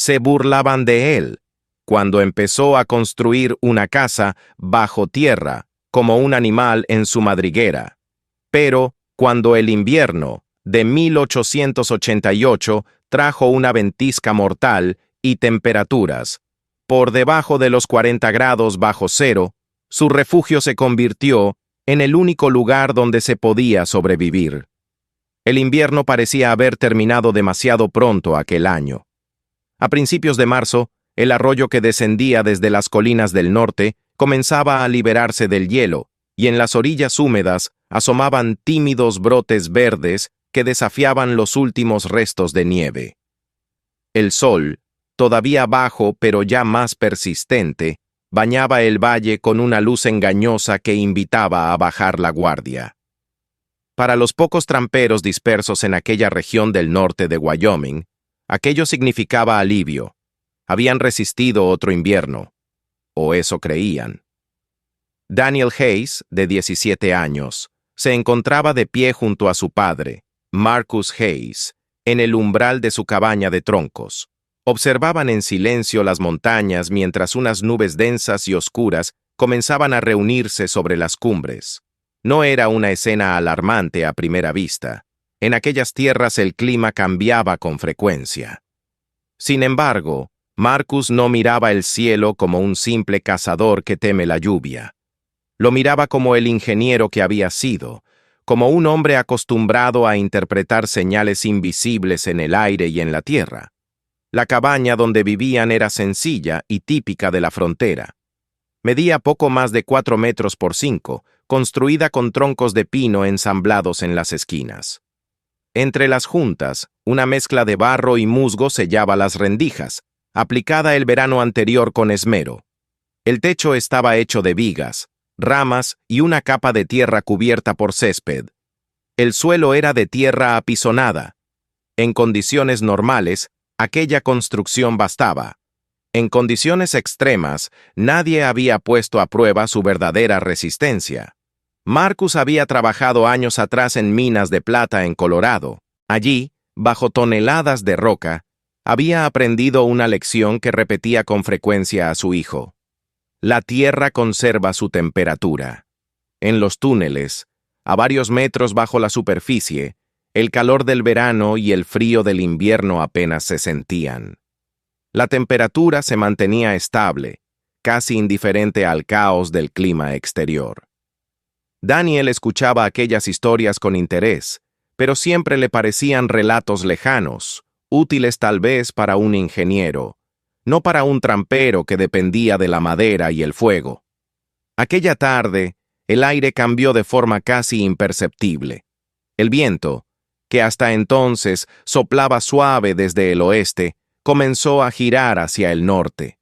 se burlaban de él cuando empezó a construir una casa bajo tierra, como un animal en su madriguera. Pero, cuando el invierno de 1888 trajo una ventisca mortal y temperaturas por debajo de los 40 grados bajo cero, su refugio se convirtió en el único lugar donde se podía sobrevivir. El invierno parecía haber terminado demasiado pronto aquel año. A principios de marzo, el arroyo que descendía desde las colinas del norte comenzaba a liberarse del hielo, y en las orillas húmedas asomaban tímidos brotes verdes que desafiaban los últimos restos de nieve. El sol, todavía bajo pero ya más persistente, bañaba el valle con una luz engañosa que invitaba a bajar la guardia. Para los pocos tramperos dispersos en aquella región del norte de Wyoming, aquello significaba alivio. Habían resistido otro invierno, o eso creían. Daniel Hayes, de 17 años, se encontraba de pie junto a su padre, Marcus Hayes, en el umbral de su cabaña de troncos. Observaban en silencio las montañas mientras unas nubes densas y oscuras comenzaban a reunirse sobre las cumbres. No era una escena alarmante a primera vista. En aquellas tierras el clima cambiaba con frecuencia. Sin embargo, Marcus no miraba el cielo como un simple cazador que teme la lluvia. Lo miraba como el ingeniero que había sido, como un hombre acostumbrado a interpretar señales invisibles en el aire y en la tierra. La cabaña donde vivían era sencilla y típica de la frontera. Medía poco más de 4 metros por 5, construida con troncos de pino ensamblados en las esquinas. Entre las juntas, una mezcla de barro y musgo sellaba las rendijas, aplicada el verano anterior con esmero. El techo estaba hecho de vigas, ramas y una capa de tierra cubierta por césped. El suelo era de tierra apisonada. En condiciones normales, aquella construcción bastaba. En condiciones extremas, nadie había puesto a prueba su verdadera resistencia. Marcus había trabajado años atrás en minas de plata en Colorado. Allí, bajo toneladas de roca, había aprendido una lección que repetía con frecuencia a su hijo. La tierra conserva su temperatura. En los túneles, a varios metros bajo la superficie, el calor del verano y el frío del invierno apenas se sentían. La temperatura se mantenía estable, casi indiferente al caos del clima exterior. Daniel escuchaba aquellas historias con interés, pero siempre le parecían relatos lejanos, útiles tal vez para un ingeniero, no para un trampero que dependía de la madera y el fuego. Aquella tarde, el aire cambió de forma casi imperceptible. El viento, que hasta entonces soplaba suave desde el oeste, comenzó a girar hacia el norte.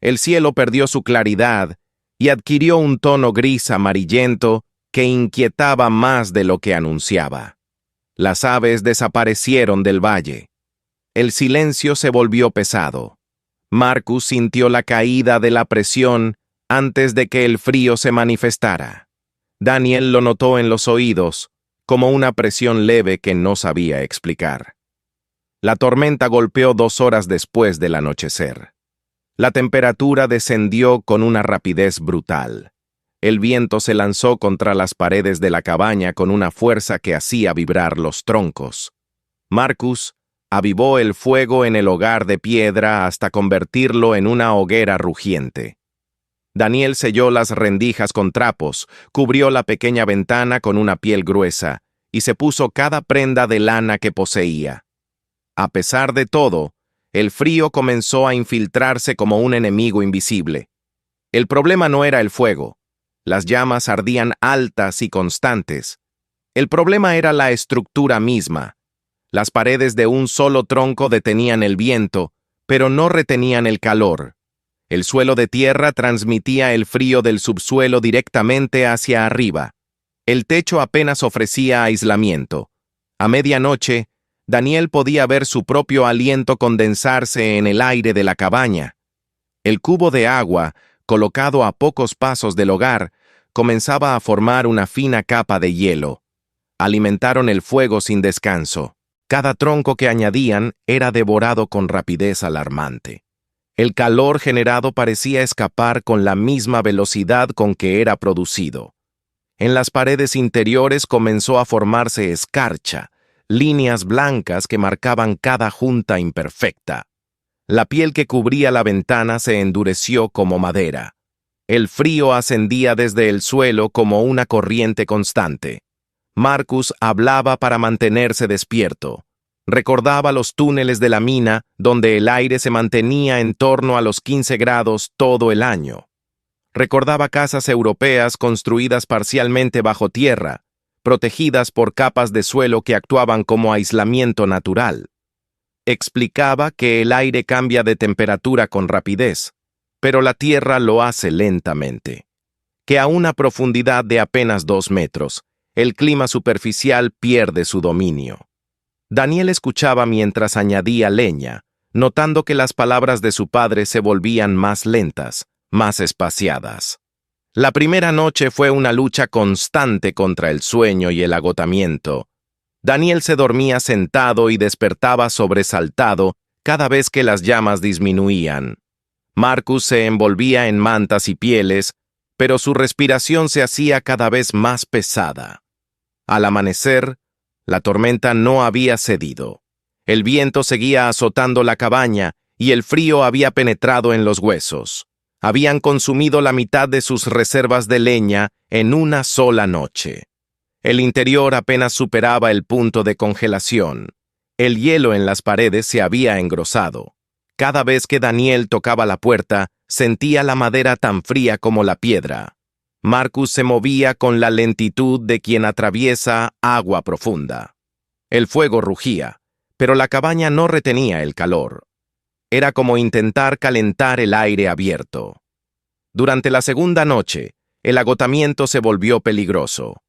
El cielo perdió su claridad y adquirió un tono gris amarillento que inquietaba más de lo que anunciaba. Las aves desaparecieron del valle. El silencio se volvió pesado. Marcus sintió la caída de la presión antes de que el frío se manifestara. Daniel lo notó en los oídos, como una presión leve que no sabía explicar. La tormenta golpeó 2 horas después del anochecer. La temperatura descendió con una rapidez brutal. El viento se lanzó contra las paredes de la cabaña con una fuerza que hacía vibrar los troncos. Marcus avivó el fuego en el hogar de piedra hasta convertirlo en una hoguera rugiente. Daniel selló las rendijas con trapos, cubrió la pequeña ventana con una piel gruesa y se puso cada prenda de lana que poseía. A pesar de todo, el frío comenzó a infiltrarse como un enemigo invisible. El problema no era el fuego. Las llamas ardían altas y constantes. El problema era la estructura misma. Las paredes de un solo tronco detenían el viento, pero no retenían el calor. El suelo de tierra transmitía el frío del subsuelo directamente hacia arriba. El techo apenas ofrecía aislamiento. A medianoche, Daniel podía ver su propio aliento condensarse en el aire de la cabaña. El cubo de agua, colocado a pocos pasos del hogar, comenzaba a formar una fina capa de hielo. Alimentaron el fuego sin descanso. Cada tronco que añadían era devorado con rapidez alarmante. El calor generado parecía escapar con la misma velocidad con que era producido. En las paredes interiores comenzó a formarse escarcha, líneas blancas que marcaban cada junta imperfecta. La piel que cubría la ventana se endureció como madera. El frío ascendía desde el suelo como una corriente constante. Marcus hablaba para mantenerse despierto. Recordaba los túneles de la mina, donde el aire se mantenía en torno a los 15 grados todo el año. Recordaba casas europeas construidas parcialmente bajo tierra, protegidas por capas de suelo que actuaban como aislamiento natural. Explicaba que el aire cambia de temperatura con rapidez, pero la tierra lo hace lentamente. Que a una profundidad de apenas 2 metros, el clima superficial pierde su dominio. Daniel escuchaba mientras añadía leña, notando que las palabras de su padre se volvían más lentas, más espaciadas. La primera noche fue una lucha constante contra el sueño y el agotamiento. Daniel se dormía sentado y despertaba sobresaltado cada vez que las llamas disminuían. Marcus se envolvía en mantas y pieles, pero su respiración se hacía cada vez más pesada. Al amanecer, la tormenta no había cedido. El viento seguía azotando la cabaña y el frío había penetrado en los huesos. Habían consumido la mitad de sus reservas de leña en una sola noche. El interior apenas superaba el punto de congelación. El hielo en las paredes se había engrosado. Cada vez que Daniel tocaba la puerta, sentía la madera tan fría como la piedra. Marcus se movía con la lentitud de quien atraviesa agua profunda. El fuego rugía, pero la cabaña no retenía el calor. Era como intentar calentar el aire abierto. Durante la segunda noche, el agotamiento se volvió peligroso.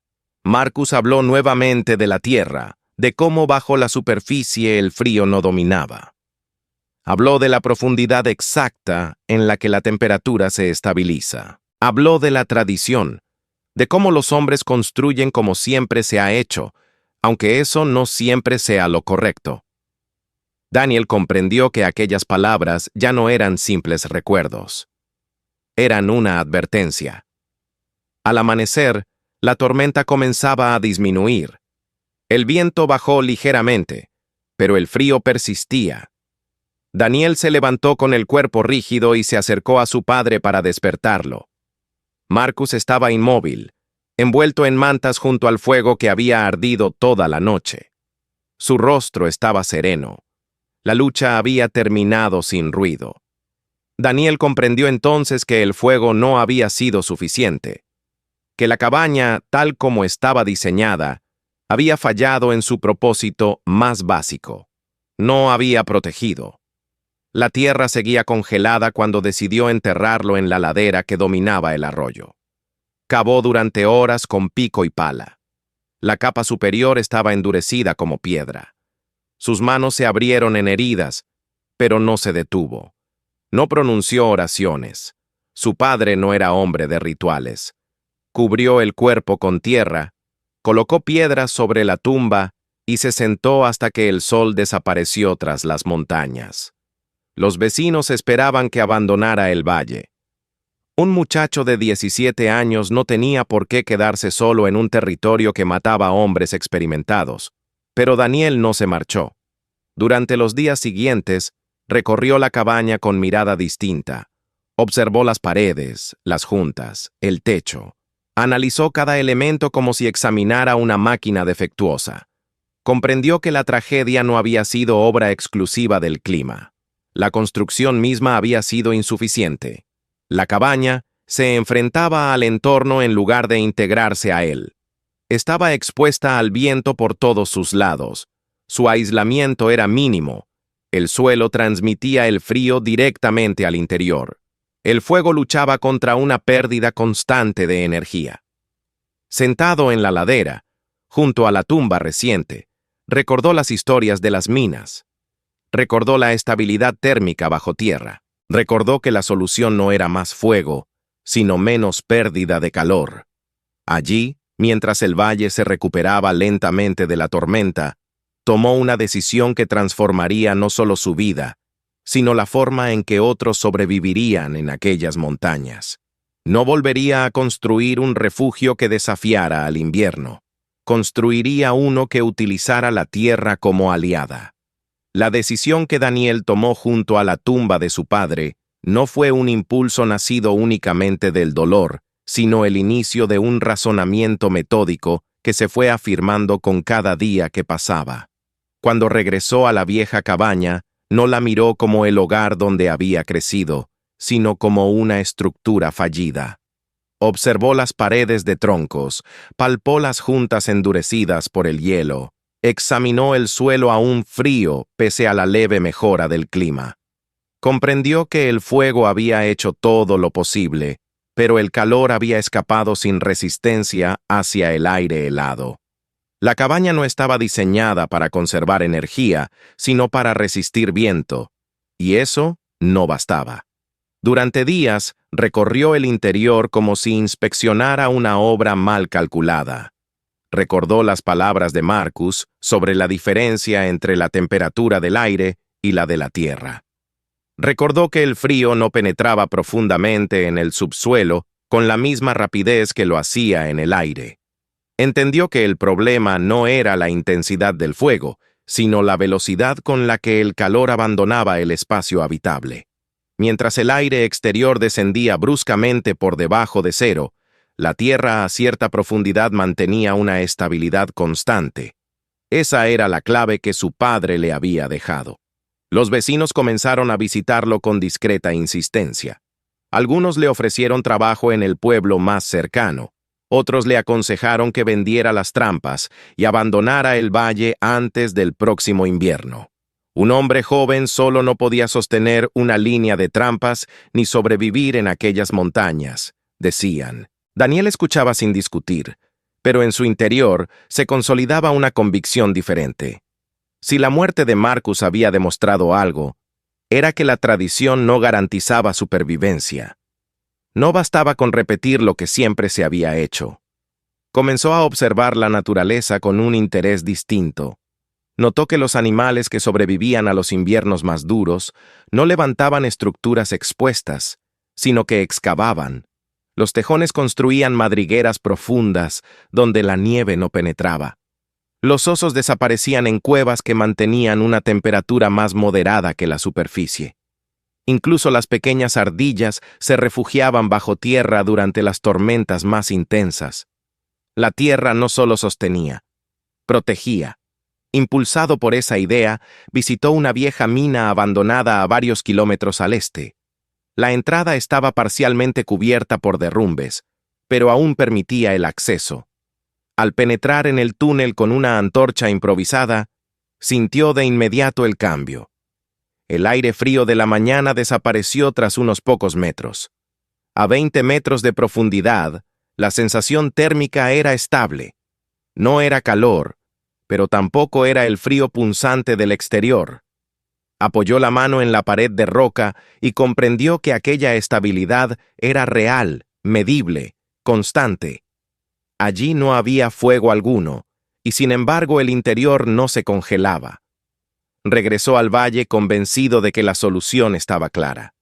Marcus habló nuevamente de la tierra, de cómo bajo la superficie el frío no dominaba. Habló de la profundidad exacta en la que la temperatura se estabiliza. Habló de la tradición, de cómo los hombres construyen como siempre se ha hecho, aunque eso no siempre sea lo correcto. Daniel comprendió que aquellas palabras ya no eran simples recuerdos. Eran una advertencia. Al amanecer, la tormenta comenzaba a disminuir. El viento bajó ligeramente, pero el frío persistía. Daniel se levantó con el cuerpo rígido y se acercó a su padre para despertarlo. Marcus estaba inmóvil, envuelto en mantas junto al fuego que había ardido toda la noche. Su rostro estaba sereno. La lucha había terminado sin ruido. Daniel comprendió entonces que el fuego no había sido suficiente, que la cabaña, tal como estaba diseñada, había fallado en su propósito más básico. No había protegido. La tierra seguía congelada cuando decidió enterrarlo en la ladera que dominaba el arroyo. Cavó durante horas con pico y pala. La capa superior estaba endurecida como piedra. Sus manos se abrieron en heridas, pero no se detuvo. No pronunció oraciones. Su padre no era hombre de rituales. Cubrió el cuerpo con tierra, colocó piedras sobre la tumba y se sentó hasta que el sol desapareció tras las montañas. Los vecinos esperaban que abandonara el valle. Un muchacho de 17 años no tenía por qué quedarse solo en un territorio que mataba a hombres experimentados, pero Daniel no se marchó. Durante los días siguientes, recorrió la cabaña con mirada distinta. Observó las paredes, las juntas, el techo. Analizó cada elemento como si examinara una máquina defectuosa. Comprendió que la tragedia no había sido obra exclusiva del clima. La construcción misma había sido insuficiente. La cabaña se enfrentaba al entorno en lugar de integrarse a él. Estaba expuesta al viento por todos sus lados. Su aislamiento era mínimo. El suelo transmitía el frío directamente al interior. El fuego luchaba contra una pérdida constante de energía. Sentado en la ladera, junto a la tumba reciente, recordó las historias de las minas. Recordó la estabilidad térmica bajo tierra. Recordó que la solución no era más fuego, sino menos pérdida de calor. Allí, mientras el valle se recuperaba lentamente de la tormenta, tomó una decisión que transformaría no solo su vida, sino la forma en que otros sobrevivirían en aquellas montañas. No volvería a construir un refugio que desafiara al invierno. Construiría uno que utilizara la tierra como aliada. La decisión que Daniel tomó junto a la tumba de su padre no fue un impulso nacido únicamente del dolor, sino el inicio de un razonamiento metódico que se fue afirmando con cada día que pasaba. Cuando regresó a la vieja cabaña, no la miró como el hogar donde había crecido, sino como una estructura fallida. Observó las paredes de troncos, palpó las juntas endurecidas por el hielo, examinó el suelo aún frío pese a la leve mejora del clima. Comprendió que el fuego había hecho todo lo posible, pero el calor había escapado sin resistencia hacia el aire helado. La cabaña no estaba diseñada para conservar energía, sino para resistir viento, y eso no bastaba. Durante días, recorrió el interior como si inspeccionara una obra mal calculada. Recordó las palabras de Marcus sobre la diferencia entre la temperatura del aire y la de la tierra. Recordó que el frío no penetraba profundamente en el subsuelo con la misma rapidez que lo hacía en el aire. Entendió que el problema no era la intensidad del fuego, sino la velocidad con la que el calor abandonaba el espacio habitable. Mientras el aire exterior descendía bruscamente por debajo de cero, la tierra a cierta profundidad mantenía una estabilidad constante. Esa era la clave que su padre le había dejado. Los vecinos comenzaron a visitarlo con discreta insistencia. Algunos le ofrecieron trabajo en el pueblo más cercano. Otros le aconsejaron que vendiera las trampas y abandonara el valle antes del próximo invierno. Un hombre joven solo no podía sostener una línea de trampas ni sobrevivir en aquellas montañas, decían. Daniel escuchaba sin discutir, pero en su interior se consolidaba una convicción diferente. Si la muerte de Marcus había demostrado algo, era que la tradición no garantizaba supervivencia. No bastaba con repetir lo que siempre se había hecho. Comenzó a observar la naturaleza con un interés distinto. Notó que los animales que sobrevivían a los inviernos más duros no levantaban estructuras expuestas, sino que excavaban. Los tejones construían madrigueras profundas donde la nieve no penetraba. Los osos desaparecían en cuevas que mantenían una temperatura más moderada que la superficie. Incluso las pequeñas ardillas se refugiaban bajo tierra durante las tormentas más intensas. La tierra no solo sostenía, protegía. Impulsado por esa idea, visitó una vieja mina abandonada a varios kilómetros al este. La entrada estaba parcialmente cubierta por derrumbes, pero aún permitía el acceso. Al penetrar en el túnel con una antorcha improvisada, sintió de inmediato el cambio. El aire frío de la mañana desapareció tras unos pocos metros. A 20 metros de profundidad, la sensación térmica era estable. No era calor, pero tampoco era el frío punzante del exterior. Apoyó la mano en la pared de roca y comprendió que aquella estabilidad era real, medible, constante. Allí no había fuego alguno, y sin embargo el interior no se congelaba. Regresó al valle convencido de que la solución estaba clara.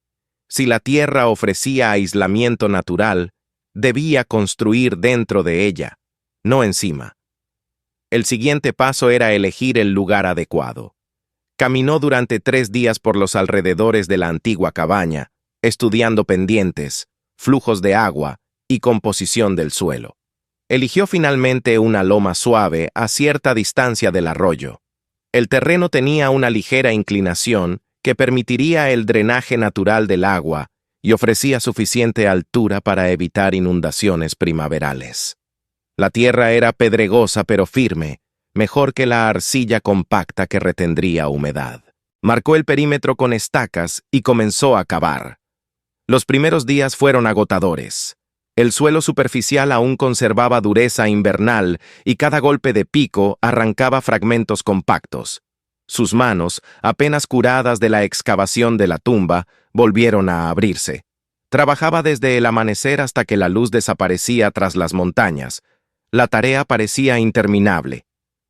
Si la tierra ofrecía aislamiento natural, debía construir dentro de ella, no encima. El siguiente paso era elegir el lugar adecuado. Caminó durante 3 días por los alrededores de la antigua cabaña, estudiando pendientes, flujos de agua y composición del suelo. Eligió finalmente una loma suave a cierta distancia del arroyo. El terreno tenía una ligera inclinación que permitiría el drenaje natural del agua y ofrecía suficiente altura para evitar inundaciones primaverales. La tierra era pedregosa pero firme, mejor que la arcilla compacta que retendría humedad. Marcó el perímetro con estacas y comenzó a cavar. Los primeros días fueron agotadores. El suelo superficial aún conservaba dureza invernal y cada golpe de pico arrancaba fragmentos compactos. Sus manos, apenas curadas de la excavación de la tumba, volvieron a abrirse. Trabajaba desde el amanecer hasta que la luz desaparecía tras las montañas. La tarea parecía interminable.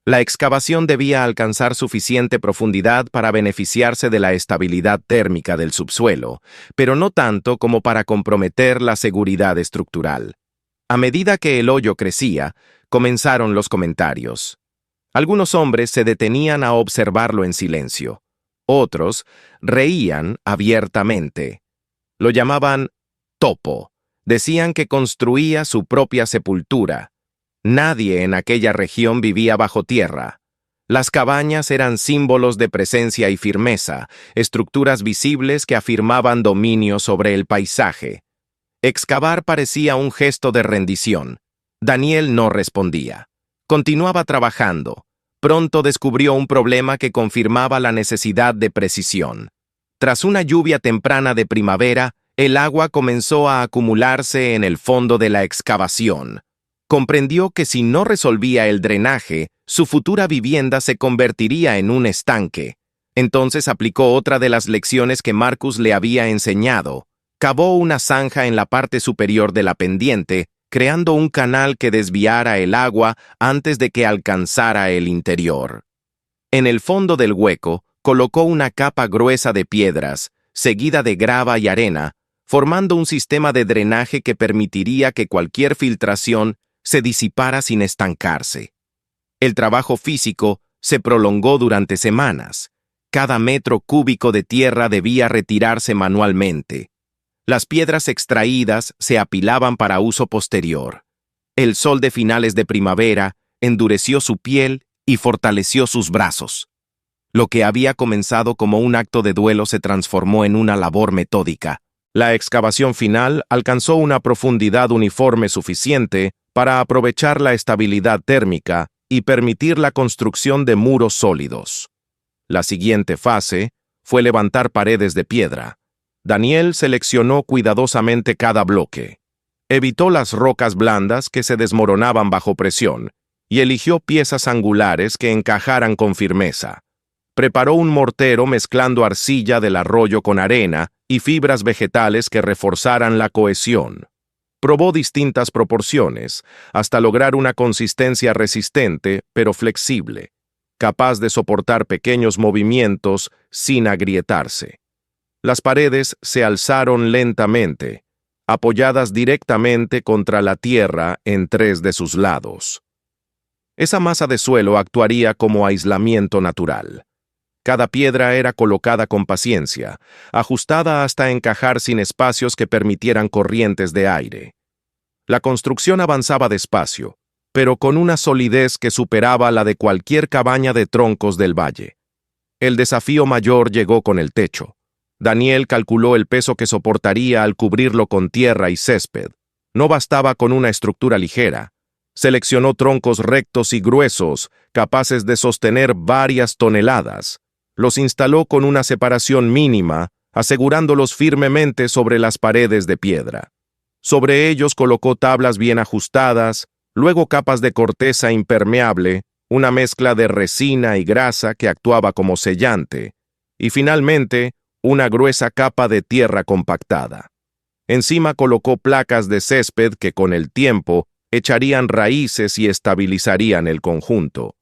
La excavación debía alcanzar suficiente profundidad para beneficiarse de la estabilidad térmica del subsuelo, pero no tanto como para comprometer la seguridad estructural. A medida que el hoyo crecía, comenzaron los comentarios. Algunos hombres se detenían a observarlo en silencio. Otros reían abiertamente. Lo llamaban topo. Decían que construía su propia sepultura. Nadie en aquella región vivía bajo tierra. Las cabañas eran símbolos de presencia y firmeza, estructuras visibles que afirmaban dominio sobre el paisaje. Excavar parecía un gesto de rendición. Daniel no respondía. Continuaba trabajando. Pronto descubrió un problema que confirmaba la necesidad de precisión. Tras una lluvia temprana de primavera, el agua comenzó a acumularse en el fondo de la excavación. Comprendió que si no resolvía el drenaje, su futura vivienda se convertiría en un estanque. Entonces aplicó otra de las lecciones que Marcus le había enseñado. Cavó una zanja en la parte superior de la pendiente, creando un canal que desviara el agua antes de que alcanzara el interior. En el fondo del hueco, colocó una capa gruesa de piedras, seguida de grava y arena, formando un sistema de drenaje que permitiría que cualquier filtración se disipara sin estancarse. El trabajo físico se prolongó durante semanas. Cada metro cúbico de tierra debía retirarse manualmente. Las piedras extraídas se apilaban para uso posterior. El sol de finales de primavera endureció su piel y fortaleció sus brazos. Lo que había comenzado como un acto de duelo se transformó en una labor metódica. La excavación final alcanzó una profundidad uniforme suficiente para aprovechar la estabilidad térmica y permitir la construcción de muros sólidos. La siguiente fase fue levantar paredes de piedra. Daniel seleccionó cuidadosamente cada bloque. Evitó las rocas blandas que se desmoronaban bajo presión y eligió piezas angulares que encajaran con firmeza. Preparó un mortero mezclando arcilla del arroyo con arena y fibras vegetales que reforzaran la cohesión. Probó distintas proporciones, hasta lograr una consistencia resistente, pero flexible, capaz de soportar pequeños movimientos sin agrietarse. Las paredes se alzaron lentamente, apoyadas directamente contra la tierra en 3 de sus lados. Esa masa de suelo actuaría como aislamiento natural. Cada piedra era colocada con paciencia, ajustada hasta encajar sin espacios que permitieran corrientes de aire. La construcción avanzaba despacio, pero con una solidez que superaba la de cualquier cabaña de troncos del valle. El desafío mayor llegó con el techo. Daniel calculó el peso que soportaría al cubrirlo con tierra y césped. No bastaba con una estructura ligera. Seleccionó troncos rectos y gruesos, capaces de sostener varias toneladas. Los instaló con una separación mínima, asegurándolos firmemente sobre las paredes de piedra. Sobre ellos colocó tablas bien ajustadas, luego capas de corteza impermeable, una mezcla de resina y grasa que actuaba como sellante, y finalmente una gruesa capa de tierra compactada. Encima colocó placas de césped que con el tiempo echarían raíces y estabilizarían el conjunto.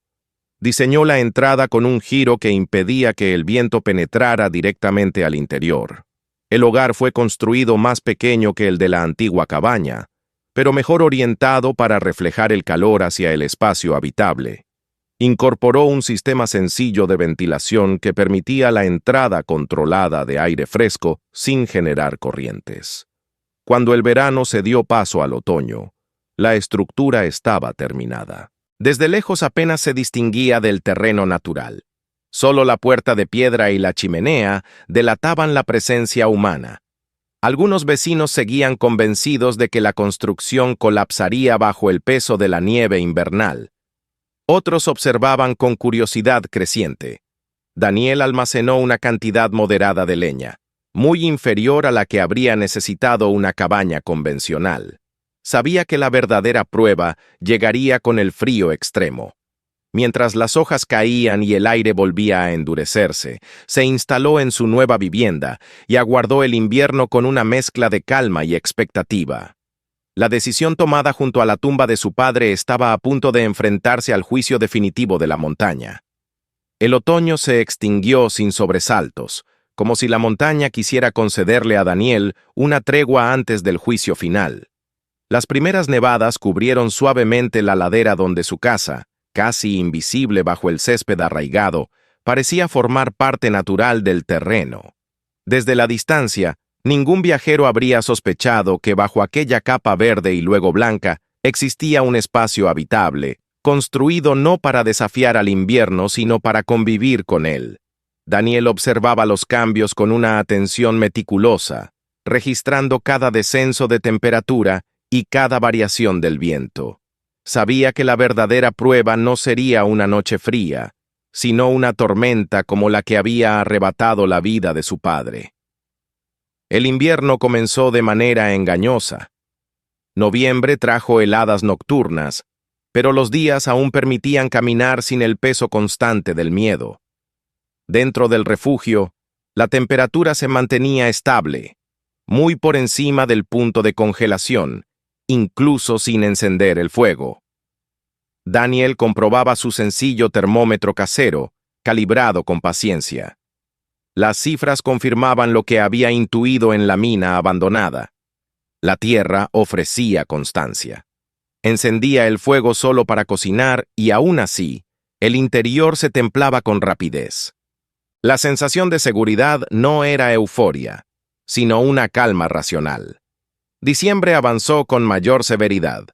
Diseñó la entrada con un giro que impedía que el viento penetrara directamente al interior. El hogar fue construido más pequeño que el de la antigua cabaña, pero mejor orientado para reflejar el calor hacia el espacio habitable. Incorporó un sistema sencillo de ventilación que permitía la entrada controlada de aire fresco sin generar corrientes. Cuando el verano se dio paso al otoño, la estructura estaba terminada. Desde lejos apenas se distinguía del terreno natural. Solo la puerta de piedra y la chimenea delataban la presencia humana. Algunos vecinos seguían convencidos de que la construcción colapsaría bajo el peso de la nieve invernal. Otros observaban con curiosidad creciente. Daniel almacenó una cantidad moderada de leña, muy inferior a la que habría necesitado una cabaña convencional. Sabía que la verdadera prueba llegaría con el frío extremo. Mientras las hojas caían y el aire volvía a endurecerse, se instaló en su nueva vivienda y aguardó el invierno con una mezcla de calma y expectativa. La decisión tomada junto a la tumba de su padre estaba a punto de enfrentarse al juicio definitivo de la montaña. El otoño se extinguió sin sobresaltos, como si la montaña quisiera concederle a Daniel una tregua antes del juicio final. Las primeras nevadas cubrieron suavemente la ladera donde su casa, casi invisible bajo el césped arraigado, parecía formar parte natural del terreno. Desde la distancia, ningún viajero habría sospechado que bajo aquella capa verde y luego blanca existía un espacio habitable, construido no para desafiar al invierno, sino para convivir con él. Daniel observaba los cambios con una atención meticulosa, registrando cada descenso de temperatura y cada variación del viento. Sabía que la verdadera prueba no sería una noche fría, sino una tormenta como la que había arrebatado la vida de su padre. El invierno comenzó de manera engañosa. Noviembre trajo heladas nocturnas, pero los días aún permitían caminar sin el peso constante del miedo. Dentro del refugio, la temperatura se mantenía estable, muy por encima del punto de congelación, incluso sin encender el fuego. Daniel comprobaba su sencillo termómetro casero, calibrado con paciencia. Las cifras confirmaban lo que había intuido en la mina abandonada. La tierra ofrecía constancia. Encendía el fuego solo para cocinar y aún así, el interior se templaba con rapidez. La sensación de seguridad no era euforia, sino una calma racional. Diciembre avanzó con mayor severidad.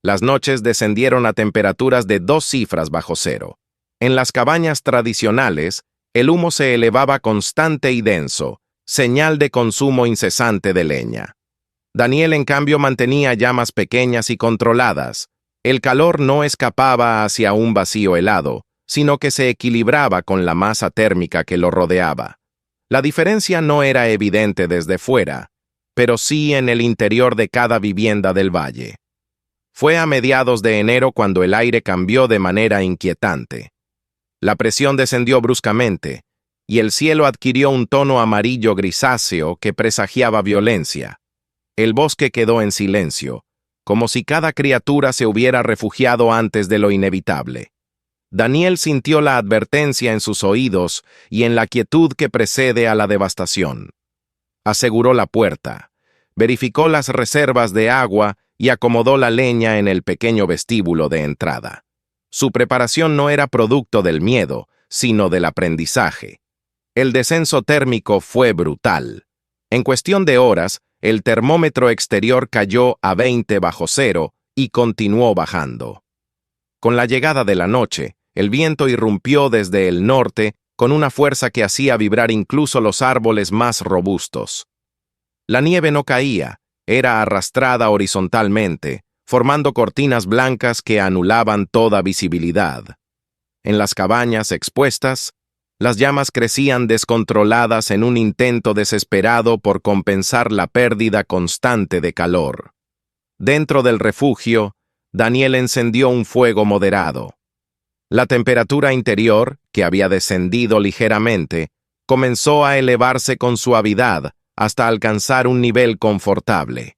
Las noches descendieron a temperaturas de 2 cifras bajo cero. En las cabañas tradicionales, el humo se elevaba constante y denso, señal de consumo incesante de leña. Daniel, en cambio, mantenía llamas pequeñas y controladas. El calor no escapaba hacia un vacío helado, sino que se equilibraba con la masa térmica que lo rodeaba. La diferencia no era evidente desde fuera, pero sí en el interior de cada vivienda del valle. Fue a mediados de enero cuando el aire cambió de manera inquietante. La presión descendió bruscamente, y el cielo adquirió un tono amarillo grisáceo que presagiaba violencia. El bosque quedó en silencio, como si cada criatura se hubiera refugiado antes de lo inevitable. Daniel sintió la advertencia en sus oídos y en la quietud que precede a la devastación. Aseguró la puerta, verificó las reservas de agua y acomodó la leña en el pequeño vestíbulo de entrada. Su preparación no era producto del miedo, sino del aprendizaje. El descenso térmico fue brutal. En cuestión de horas, el termómetro exterior cayó a 20 bajo cero y continuó bajando. Con la llegada de la noche, el viento irrumpió desde el norte con una fuerza que hacía vibrar incluso los árboles más robustos. La nieve no caía, era arrastrada horizontalmente, formando cortinas blancas que anulaban toda visibilidad. En las cabañas expuestas, las llamas crecían descontroladas en un intento desesperado por compensar la pérdida constante de calor. Dentro del refugio, Daniel encendió un fuego moderado. La temperatura interior, que había descendido ligeramente, comenzó a elevarse con suavidad hasta alcanzar un nivel confortable.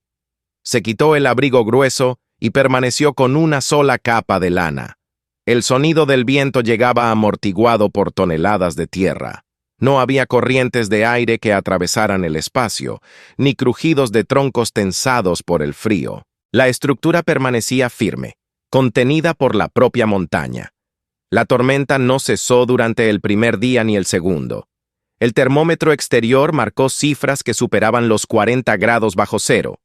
Se quitó el abrigo grueso y permaneció con una sola capa de lana. El sonido del viento llegaba amortiguado por toneladas de tierra. No había corrientes de aire que atravesaran el espacio, ni crujidos de troncos tensados por el frío. La estructura permanecía firme, contenida por la propia montaña. La tormenta no cesó durante el primer día ni el segundo. El termómetro exterior marcó cifras que superaban los 40 grados bajo cero.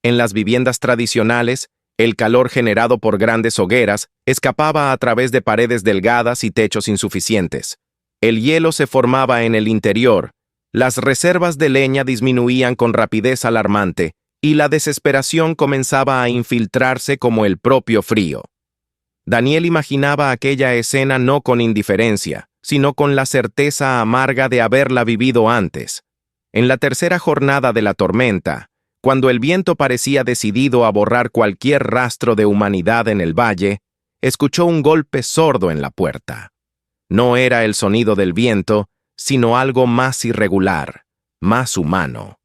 En las viviendas tradicionales, el calor generado por grandes hogueras escapaba a través de paredes delgadas y techos insuficientes. El hielo se formaba en el interior, las reservas de leña disminuían con rapidez alarmante y la desesperación comenzaba a infiltrarse como el propio frío. Daniel imaginaba aquella escena no con indiferencia, sino con la certeza amarga de haberla vivido antes. En la tercera jornada de la tormenta, cuando el viento parecía decidido a borrar cualquier rastro de humanidad en el valle, escuchó un golpe sordo en la puerta. No era el sonido del viento, sino algo más irregular, más humano.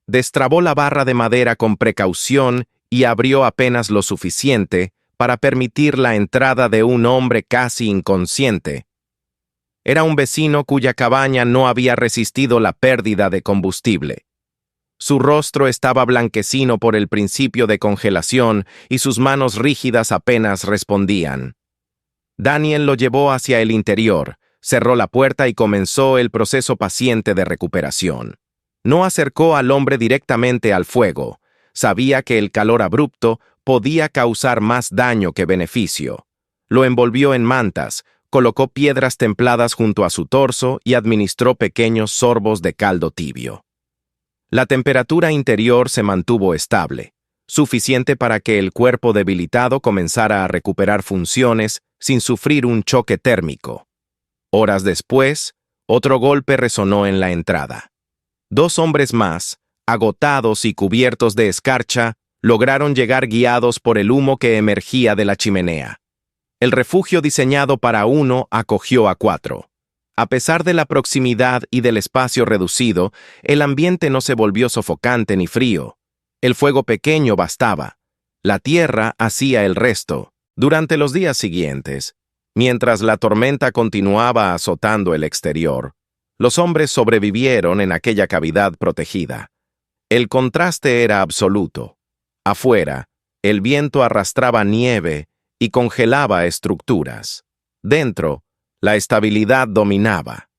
Destrabó la barra de madera con precaución y abrió apenas lo suficiente para permitir la entrada de un hombre casi inconsciente. Era un vecino cuya cabaña no había resistido la pérdida de combustible. Su rostro estaba blanquecino por el principio de congelación y sus manos rígidas apenas respondían. Daniel lo llevó hacia el interior, cerró la puerta y comenzó el proceso paciente de recuperación. No acercó al hombre directamente al fuego. Sabía que el calor abrupto podía causar más daño que beneficio. Lo envolvió en mantas, colocó piedras templadas junto a su torso y administró pequeños sorbos de caldo tibio. La temperatura interior se mantuvo estable, suficiente para que el cuerpo debilitado comenzara a recuperar funciones sin sufrir un choque térmico. Horas después, otro golpe resonó en la entrada. 2 hombres más, agotados y cubiertos de escarcha, lograron llegar guiados por el humo que emergía de la chimenea. El refugio diseñado para 1 acogió a 4. A pesar de la proximidad y del espacio reducido, el ambiente no se volvió sofocante ni frío. El fuego pequeño bastaba. La tierra hacía el resto. Durante los días siguientes, mientras la tormenta continuaba azotando el exterior, los hombres sobrevivieron en aquella cavidad protegida. El contraste era absoluto. Afuera, el viento arrastraba nieve y congelaba estructuras. Dentro, la estabilidad dominaba.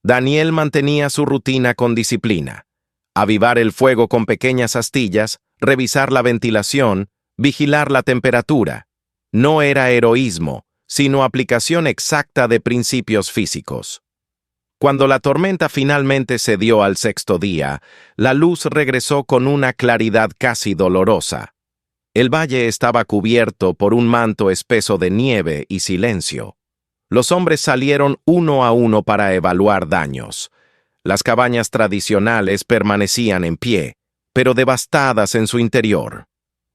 Daniel mantenía su rutina con disciplina. Avivar el fuego con pequeñas astillas, revisar la ventilación, vigilar la temperatura. No era heroísmo, sino aplicación exacta de principios físicos. Cuando la tormenta finalmente cedió al 6º día, la luz regresó con una claridad casi dolorosa. El valle estaba cubierto por un manto espeso de nieve y silencio. Los hombres salieron uno a uno para evaluar daños. Las cabañas tradicionales permanecían en pie, pero devastadas en su interior.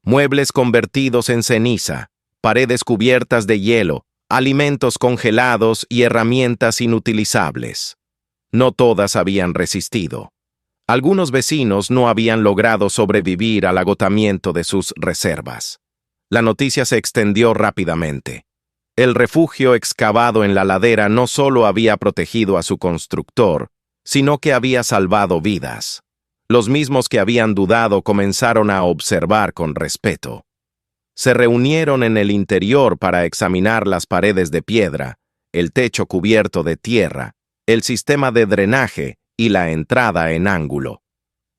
Muebles convertidos en ceniza, paredes cubiertas de hielo, alimentos congelados y herramientas inutilizables. No todas habían resistido. Algunos vecinos no habían logrado sobrevivir al agotamiento de sus reservas. La noticia se extendió rápidamente. El refugio excavado en la ladera no solo había protegido a su constructor, sino que había salvado vidas. Los mismos que habían dudado comenzaron a observar con respeto. Se reunieron en el interior para examinar las paredes de piedra, el techo cubierto de tierra, el sistema de drenaje y la entrada en ángulo.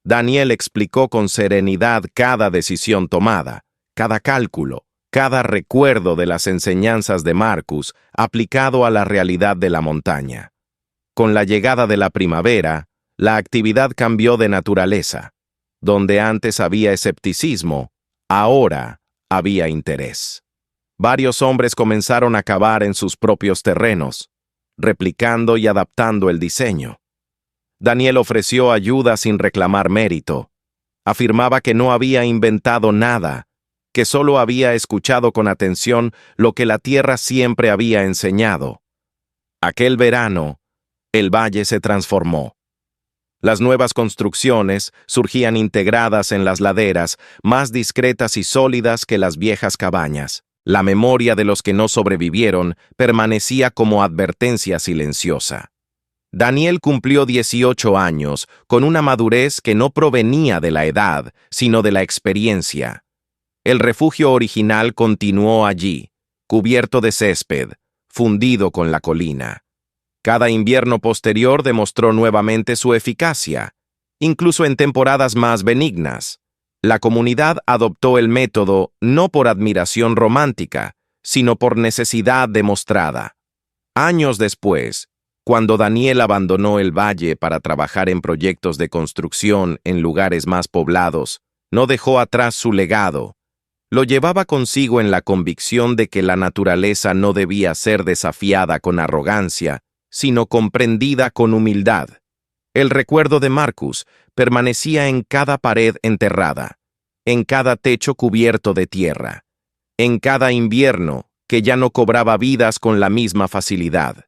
Daniel explicó con serenidad cada decisión tomada, cada cálculo, cada recuerdo de las enseñanzas de Marcus aplicado a la realidad de la montaña. Con la llegada de la primavera, la actividad cambió de naturaleza. Donde antes había escepticismo, ahora había interés. Varios hombres comenzaron a cavar en sus propios terrenos, replicando y adaptando el diseño. Daniel ofreció ayuda sin reclamar mérito. Afirmaba que no había inventado nada, que solo había escuchado con atención lo que la tierra siempre había enseñado. Aquel verano, el valle se transformó. Las nuevas construcciones surgían integradas en las laderas, más discretas y sólidas que las viejas cabañas. La memoria de los que no sobrevivieron permanecía como advertencia silenciosa. Daniel cumplió 18 años, con una madurez que no provenía de la edad, sino de la experiencia. El refugio original continuó allí, cubierto de césped, fundido con la colina. Cada invierno posterior demostró nuevamente su eficacia, incluso en temporadas más benignas. La comunidad adoptó el método no por admiración romántica, sino por necesidad demostrada. Años después, cuando Daniel abandonó el valle para trabajar en proyectos de construcción en lugares más poblados, no dejó atrás su legado. Lo llevaba consigo en la convicción de que la naturaleza no debía ser desafiada con arrogancia, sino comprendida con humildad. El recuerdo de Marcus permanecía en cada pared enterrada, en cada techo cubierto de tierra, en cada invierno que ya no cobraba vidas con la misma facilidad.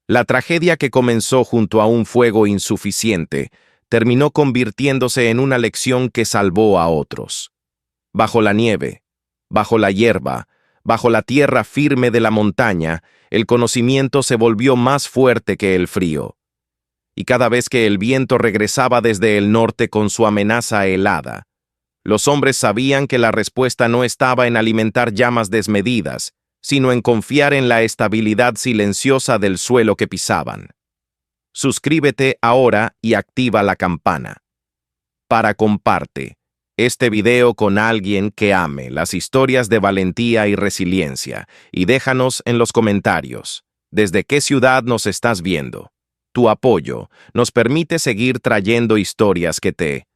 La tragedia que comenzó junto a un fuego insuficiente terminó convirtiéndose en una lección que salvó a otros. Bajo la nieve, bajo la hierba, bajo la tierra firme de la montaña, el conocimiento se volvió más fuerte que el frío. Y cada vez que el viento regresaba desde el norte con su amenaza helada, los hombres sabían que la respuesta no estaba en alimentar llamas desmedidas, sino en confiar en la estabilidad silenciosa del suelo que pisaban. Suscríbete ahora y activa la campana. Comparte este video con alguien que ame las historias de valentía y resiliencia, y déjanos en los comentarios desde qué ciudad nos estás viendo. Tu apoyo nos permite seguir trayendo historias que te